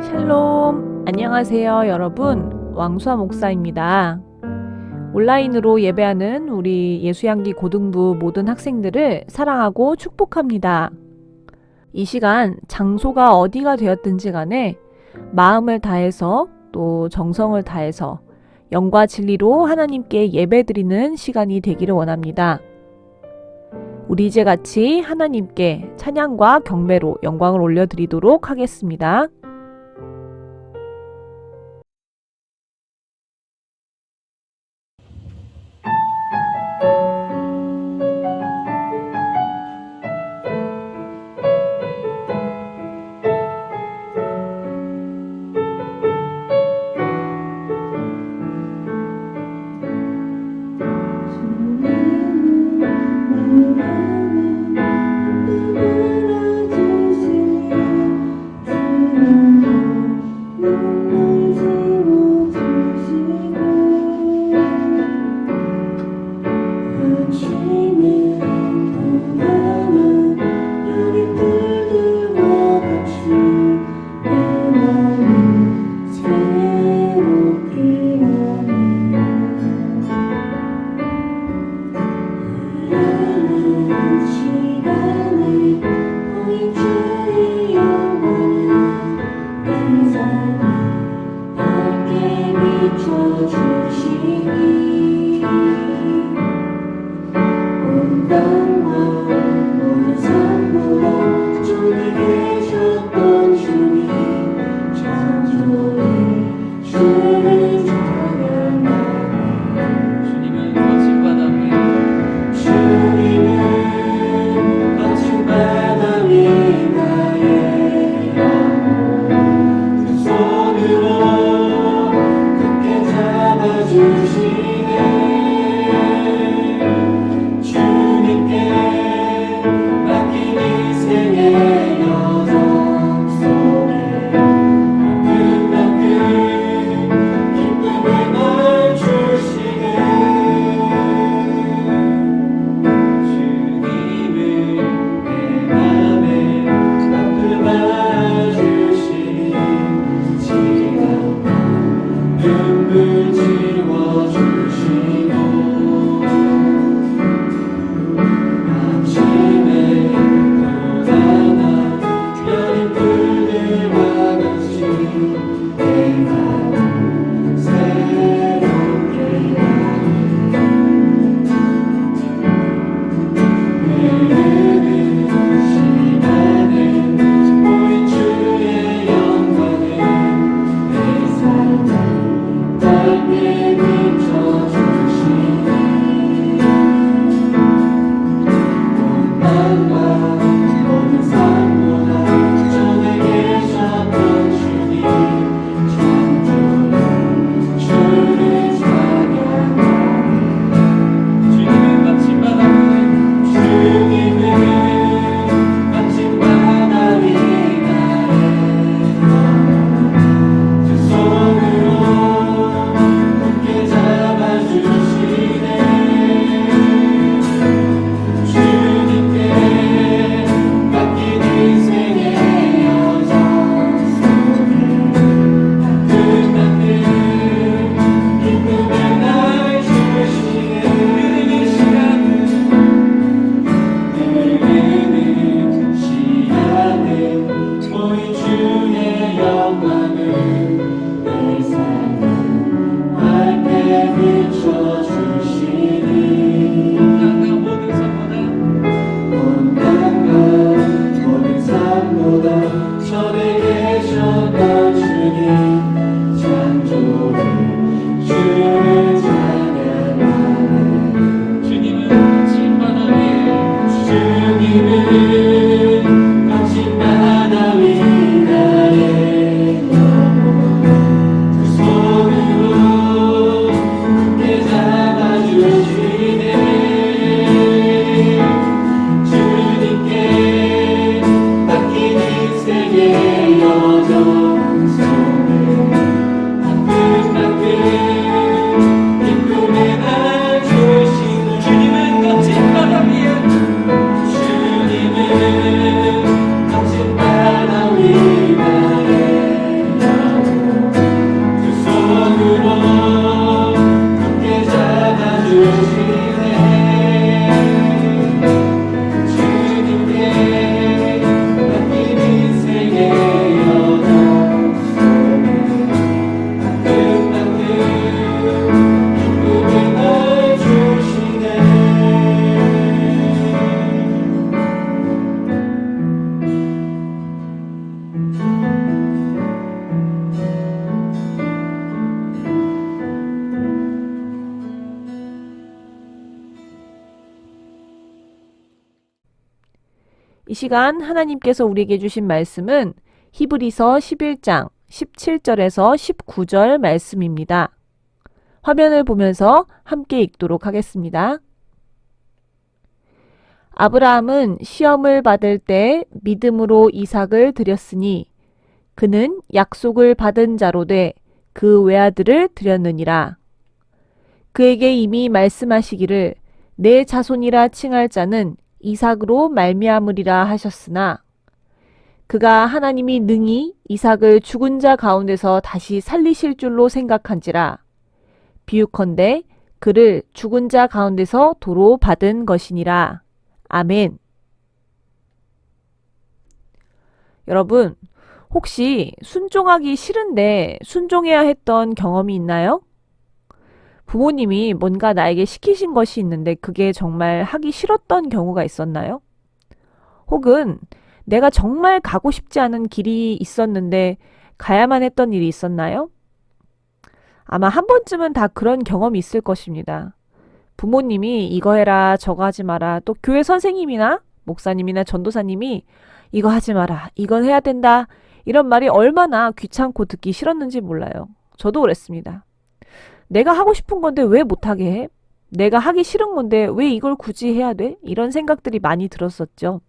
샬롬, 안녕하세요 여러분. 왕수아 목사입니다. 온라인으로 예배하는 우리 예수양기 고등부 모든 학생들을 사랑하고 축복합니다. 이 시간 장소가 어디가 되었든지 간에 마음을 다해서 또 정성을 다해서 영과 진리로 하나님께 예배드리는 시간이 되기를 원합니다. 우리 이제 같이 하나님께 찬양과 경배로 영광을 올려드리도록 하겠습니다. 주님께 맡긴 인생의 여정 시간 하나님께서 우리에게 주신 말씀은 히브리서 11장 17절에서 19절 말씀입니다. 화면을 보면서 함께 읽도록 하겠습니다. 아브라함은 시험을 받을 때 믿음으로 이삭을 드렸으니 그는 약속을 받은 자로 돼 그 외아들을 드렸느니라. 그에게 이미 말씀하시기를 내 자손이라 칭할 자는 이삭으로 말미암으리라 하셨으나 그가 하나님이 능히 이삭을 죽은 자 가운데서 다시 살리실 줄로 생각한지라. 비유컨대 그를 죽은 자 가운데서 도로 받은 것이니라. 아멘. 여러분, 혹시 순종하기 싫은데 순종해야 했던 경험이 있나요? 부모님이 뭔가 나에게 시키신 것이 있는데 그게 정말 하기 싫었던 경우가 있었나요? 혹은 내가 정말 가고 싶지 않은 길이 있었는데 가야만 했던 일이 있었나요? 아마 한 번쯤은 다 그런 경험이 있을 것입니다. 부모님이 이거 해라, 저거 하지 마라, 또 교회 선생님이나 목사님이나 전도사님이 이거 하지 마라, 이건 해야 된다, 이런 말이 얼마나 귀찮고 듣기 싫었는지 몰라요. 저도 그랬습니다. 내가 하고 싶은 건데 왜 못하게 해? 내가 하기 싫은 건데 왜 이걸 굳이 해야 돼? 이런 생각들이 많이 들었었죠.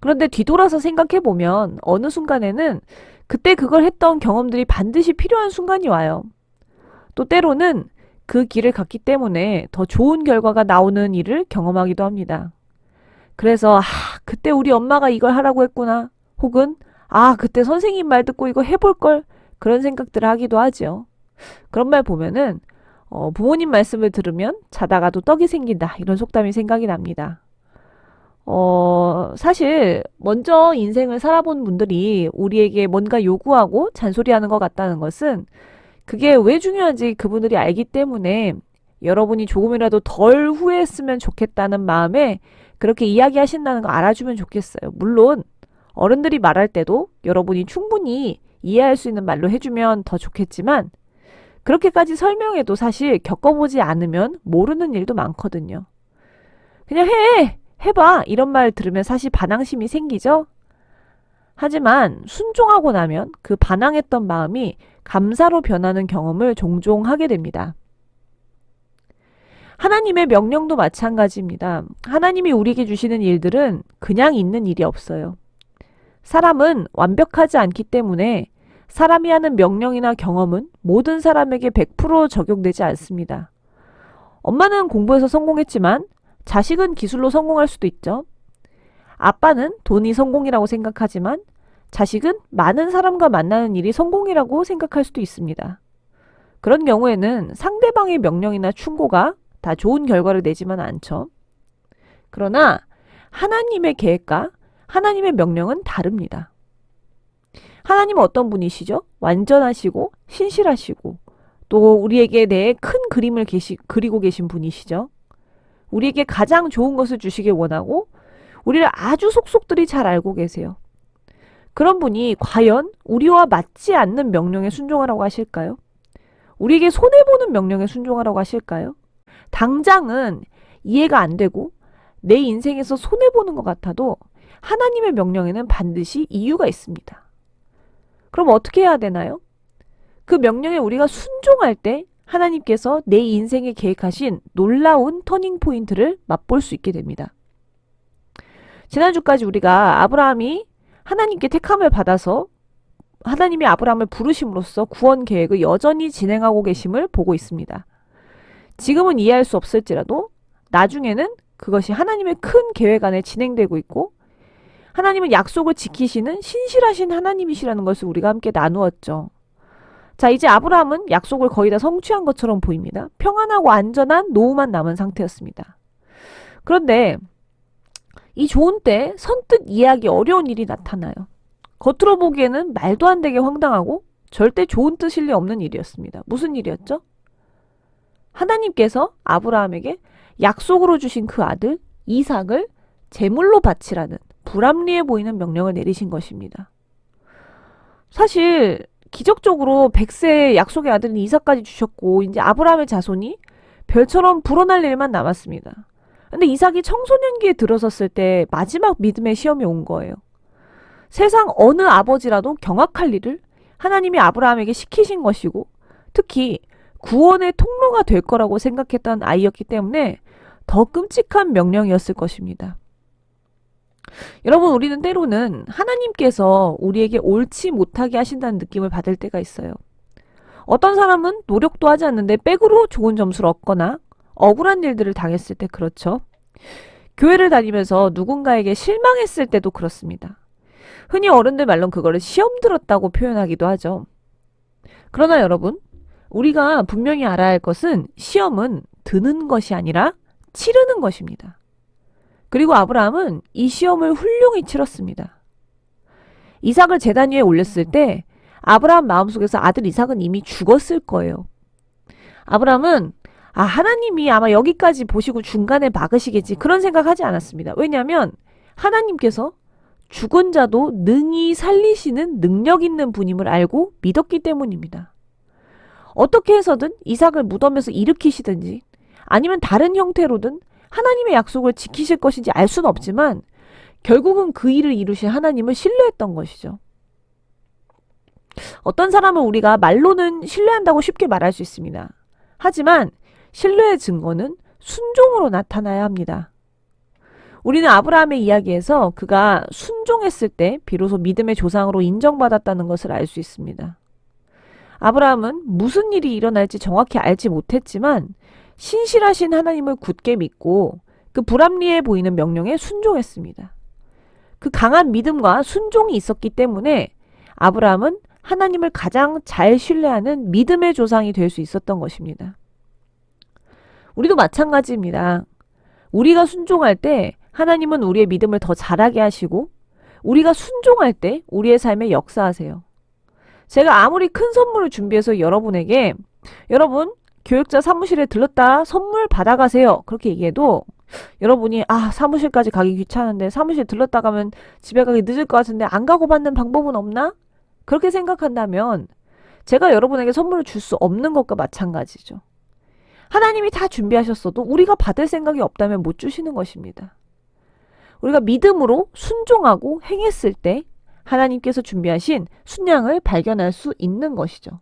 그런데 뒤돌아서 생각해보면 어느 순간에는 그때 그걸 했던 경험들이 반드시 필요한 순간이 와요. 또 때로는 그 길을 갔기 때문에 더 좋은 결과가 나오는 일을 경험하기도 합니다. 그래서 그때 우리 엄마가 이걸 하라고 했구나. 혹은 그때 선생님 말 듣고 이거 해볼걸. 그런 생각들을 하기도 하죠. 그런 말 보면은 부모님 말씀을 들으면 자다가도 떡이 생긴다. 이런 속담이 생각이 납니다. 사실 먼저 인생을 살아본 분들이 우리에게 뭔가 요구하고 잔소리하는 것 같다는 것은 그게 왜 중요한지 그분들이 알기 때문에 여러분이 조금이라도 덜 후회했으면 좋겠다는 마음에 그렇게 이야기하신다는 거 알아주면 좋겠어요. 물론 어른들이 말할 때도 여러분이 충분히 이해할 수 있는 말로 해주면 더 좋겠지만 그렇게까지 설명해도 사실 겪어보지 않으면 모르는 일도 많거든요. 그냥 해봐 이런 말 들으면 사실 반항심이 생기죠. 하지만 순종하고 나면 그 반항했던 마음이 감사로 변하는 경험을 종종 하게 됩니다. 하나님의 명령도 마찬가지입니다. 하나님이 우리에게 주시는 일들은 그냥 있는 일이 없어요. 사람은 완벽하지 않기 때문에 사람이 하는 명령이나 경험은 모든 사람에게 100% 적용되지 않습니다. 엄마는 공부해서 성공했지만 자식은 기술로 성공할 수도 있죠. 아빠는 돈이 성공이라고 생각하지만 자식은 많은 사람과 만나는 일이 성공이라고 생각할 수도 있습니다. 그런 경우에는 상대방의 명령이나 충고가 다 좋은 결과를 내지만 않죠. 그러나 하나님의 계획과 하나님의 명령은 다릅니다. 하나님은 어떤 분이시죠? 완전하시고 신실하시고 또 우리에게 대해 큰 그림을 그리고 계신 분이시죠. 우리에게 가장 좋은 것을 주시길 원하고 우리를 아주 속속들이 잘 알고 계세요. 그런 분이 과연 우리와 맞지 않는 명령에 순종하라고 하실까요? 우리에게 손해보는 명령에 순종하라고 하실까요? 당장은 이해가 안 되고 내 인생에서 손해보는 것 같아도 하나님의 명령에는 반드시 이유가 있습니다. 그럼 어떻게 해야 되나요? 그 명령에 우리가 순종할 때 하나님께서 내 인생에 계획하신 놀라운 터닝포인트를 맛볼 수 있게 됩니다. 지난주까지 우리가 아브라함이 하나님께 택함을 받아서 하나님이 아브라함을 부르심으로써 구원 계획을 여전히 진행하고 계심을 보고 있습니다. 지금은 이해할 수 없을지라도 나중에는 그것이 하나님의 큰 계획 안에 진행되고 있고 하나님은 약속을 지키시는 신실하신 하나님이시라는 것을 우리가 함께 나누었죠. 자, 이제 아브라함은 약속을 거의 다 성취한 것처럼 보입니다. 평안하고 안전한 노후만 남은 상태였습니다. 그런데 이 좋은 때 선뜻 이해하기 어려운 일이 나타나요. 겉으로 보기에는 말도 안 되게 황당하고 절대 좋은 뜻일 리 없는 일이었습니다. 무슨 일이었죠? 하나님께서 아브라함에게 약속으로 주신 그 아들 이삭을 제물로 바치라는 불합리해 보이는 명령을 내리신 것입니다. 사실 기적적으로 100세의 약속의 아들인 이삭까지 주셨고 이제 아브라함의 자손이 별처럼 불어날 일만 남았습니다. 근데 이삭이 청소년기에 들어섰을 때 마지막 믿음의 시험이 온 거예요. 세상 어느 아버지라도 경악할 일을 하나님이 아브라함에게 시키신 것이고, 특히 구원의 통로가 될 거라고 생각했던 아이였기 때문에 더 끔찍한 명령이었을 것입니다. 여러분, 우리는 때로는 하나님께서 우리에게 옳지 못하게 하신다는 느낌을 받을 때가 있어요. 어떤 사람은 노력도 하지 않는데 백으로 좋은 점수를 얻거나 억울한 일들을 당했을 때 그렇죠. 교회를 다니면서 누군가에게 실망했을 때도 그렇습니다. 흔히 어른들 말로는 그거를 시험 들었다고 표현하기도 하죠. 그러나 여러분, 우리가 분명히 알아야 할 것은 시험은 드는 것이 아니라 치르는 것입니다. 그리고 아브라함은 이 시험을 훌륭히 치렀습니다. 이삭을 제단 위에 올렸을 때 아브라함 마음속에서 아들 이삭은 이미 죽었을 거예요. 아브라함은 하나님이 아마 여기까지 보시고 중간에 막으시겠지, 그런 생각하지 않았습니다. 왜냐하면 하나님께서 죽은 자도 능히 살리시는 능력 있는 분임을 알고 믿었기 때문입니다. 어떻게 해서든 이삭을 무덤에서 일으키시든지 아니면 다른 형태로든 하나님의 약속을 지키실 것인지 알 수는 없지만 결국은 그 일을 이루신 하나님을 신뢰했던 것이죠. 어떤 사람은 우리가 말로는 신뢰한다고 쉽게 말할 수 있습니다. 하지만 신뢰의 증거는 순종으로 나타나야 합니다. 우리는 아브라함의 이야기에서 그가 순종했을 때 비로소 믿음의 조상으로 인정받았다는 것을 알 수 있습니다. 아브라함은 무슨 일이 일어날지 정확히 알지 못했지만 신실하신 하나님을 굳게 믿고 그 불합리해 보이는 명령에 순종했습니다. 그 강한 믿음과 순종이 있었기 때문에 아브라함은 하나님을 가장 잘 신뢰하는 믿음의 조상이 될 수 있었던 것입니다. 우리도 마찬가지입니다. 우리가 순종할 때 하나님은 우리의 믿음을 더 잘하게 하시고 우리가 순종할 때 우리의 삶에 역사하세요. 제가 아무리 큰 선물을 준비해서 여러분에게 여러분 교육자 사무실에 들렀다 선물 받아가세요 그렇게 얘기해도 여러분이 사무실까지 가기 귀찮은데 사무실 들렀다 가면 집에 가기 늦을 것 같은데 안 가고 받는 방법은 없나? 그렇게 생각한다면 제가 여러분에게 선물을 줄 수 없는 것과 마찬가지죠. 하나님이 다 준비하셨어도 우리가 받을 생각이 없다면 못 주시는 것입니다. 우리가 믿음으로 순종하고 행했을 때 하나님께서 준비하신 순양을 발견할 수 있는 것이죠.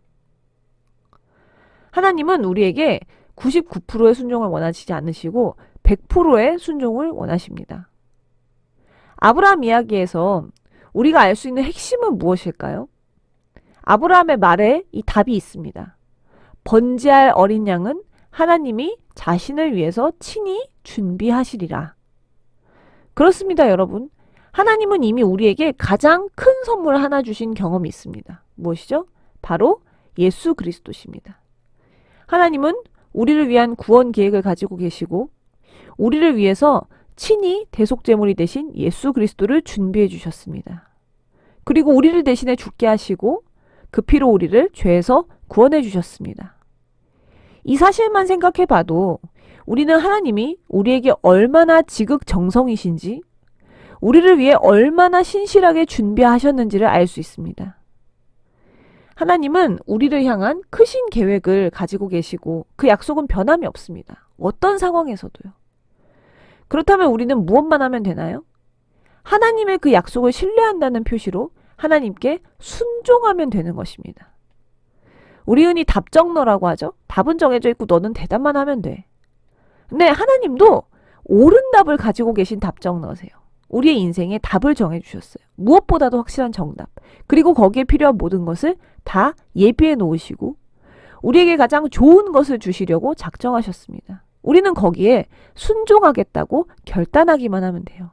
하나님은 우리에게 99%의 순종을 원하시지 않으시고 100%의 순종을 원하십니다. 아브라함 이야기에서 우리가 알 수 있는 핵심은 무엇일까요? 아브라함의 말에 이 답이 있습니다. 번제할 어린 양은 하나님이 자신을 위해서 친히 준비하시리라. 그렇습니다, 여러분. 하나님은 이미 우리에게 가장 큰 선물 하나 주신 경험이 있습니다. 무엇이죠? 바로 예수 그리스도십니다. 하나님은 우리를 위한 구원 계획을 가지고 계시고 우리를 위해서 친히 대속제물이 되신 예수 그리스도를 준비해 주셨습니다. 그리고 우리를 대신해 죽게 하시고 그 피로 우리를 죄에서 구원해 주셨습니다. 이 사실만 생각해 봐도 우리는 하나님이 우리에게 얼마나 지극정성이신지 우리를 위해 얼마나 신실하게 준비하셨는지를 알 수 있습니다. 하나님은 우리를 향한 크신 계획을 가지고 계시고 그 약속은 변함이 없습니다. 어떤 상황에서도요. 그렇다면 우리는 무엇만 하면 되나요? 하나님의 그 약속을 신뢰한다는 표시로 하나님께 순종하면 되는 것입니다. 우리 흔히 답정너라고 하죠. 답은 정해져 있고 너는 대답만 하면 돼. 근데 하나님도 옳은 답을 가지고 계신 답정너세요. 우리의 인생에 답을 정해주셨어요. 무엇보다도 확실한 정답. 그리고 거기에 필요한 모든 것을 다 예비해 놓으시고 우리에게 가장 좋은 것을 주시려고 작정하셨습니다. 우리는 거기에 순종하겠다고 결단하기만 하면 돼요.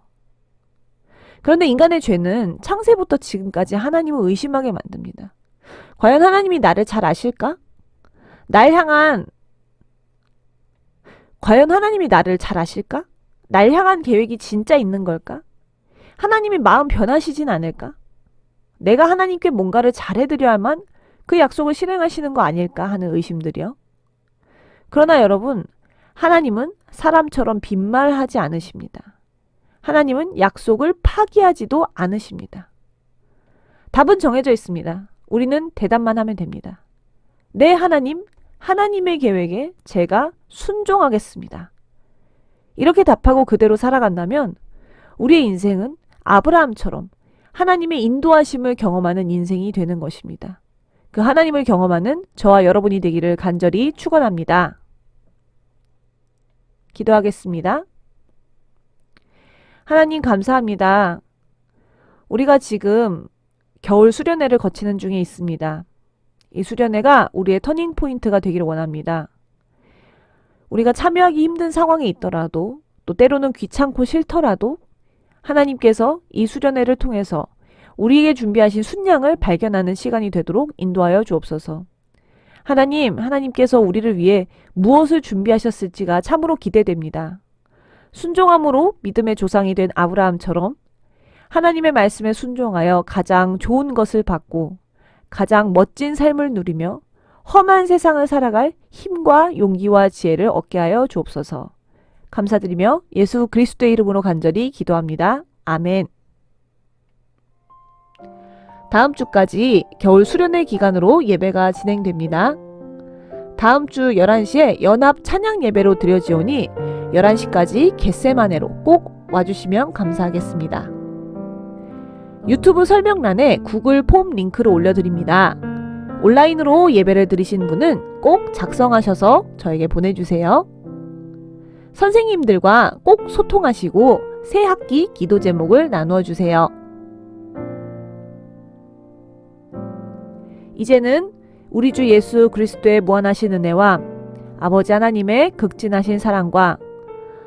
그런데 인간의 죄는 창세부터 지금까지 하나님을 의심하게 만듭니다. 과연 하나님이 나를 잘 아실까? 과연 하나님이 나를 잘 아실까? 날 향한 계획이 진짜 있는 걸까? 하나님이 마음 변하시진 않을까? 내가 하나님께 뭔가를 잘해드려야만 그 약속을 실행하시는 거 아닐까 하는 의심들이요. 그러나 여러분, 하나님은 사람처럼 빈말하지 않으십니다. 하나님은 약속을 파기하지도 않으십니다. 답은 정해져 있습니다. 우리는 대답만 하면 됩니다. 네, 하나님, 하나님의 계획에 제가 순종하겠습니다. 이렇게 답하고 그대로 살아간다면 우리의 인생은 아브라함처럼 하나님의 인도하심을 경험하는 인생이 되는 것입니다. 그 하나님을 경험하는 저와 여러분이 되기를 간절히 축원합니다. 기도하겠습니다. 하나님 감사합니다. 우리가 지금 겨울 수련회를 거치는 중에 있습니다. 이 수련회가 우리의 터닝 포인트가 되기를 원합니다. 우리가 참여하기 힘든 상황에 있더라도 또 때로는 귀찮고 싫더라도 하나님께서 이 수련회를 통해서 우리에게 준비하신 순양을 발견하는 시간이 되도록 인도하여 주옵소서. 하나님께서 우리를 위해 무엇을 준비하셨을지가 참으로 기대됩니다. 순종함으로 믿음의 조상이 된 아브라함처럼 하나님의 말씀에 순종하여 가장 좋은 것을 받고 가장 멋진 삶을 누리며 험한 세상을 살아갈 힘과 용기와 지혜를 얻게 하여 주옵소서. 감사드리며 예수 그리스도의 이름으로 간절히 기도합니다. 아멘. 다음 주까지 겨울 수련회 기간으로 예배가 진행됩니다. 다음 주 11시에 연합 찬양 예배로 드려지오니 11시까지 겟세마네로 꼭 와주시면 감사하겠습니다. 유튜브 설명란에 구글 폼 링크를 올려드립니다. 온라인으로 예배를 드리신 분은 꼭 작성하셔서 저에게 보내주세요. 선생님들과 꼭 소통하시고 새 학기 기도 제목을 나누어 주세요. 이제는 우리 주 예수 그리스도의 무한하신 은혜와 아버지 하나님의 극진하신 사랑과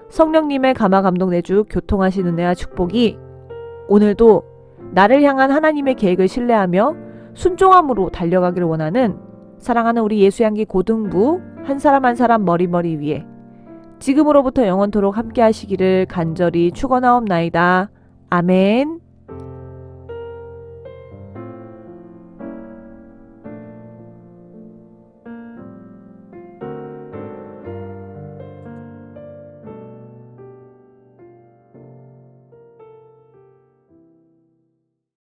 성령님의 감화 감동 내주 교통하신 은혜와 축복이 오늘도 나를 향한 하나님의 계획을 신뢰하며 순종함으로 달려가기를 원하는 사랑하는 우리 예수양기 고등부 한 사람 한 사람 머리 위에 지금으로부터 영원토록 함께 하시기를 간절히 축원하옵나이다. 아멘.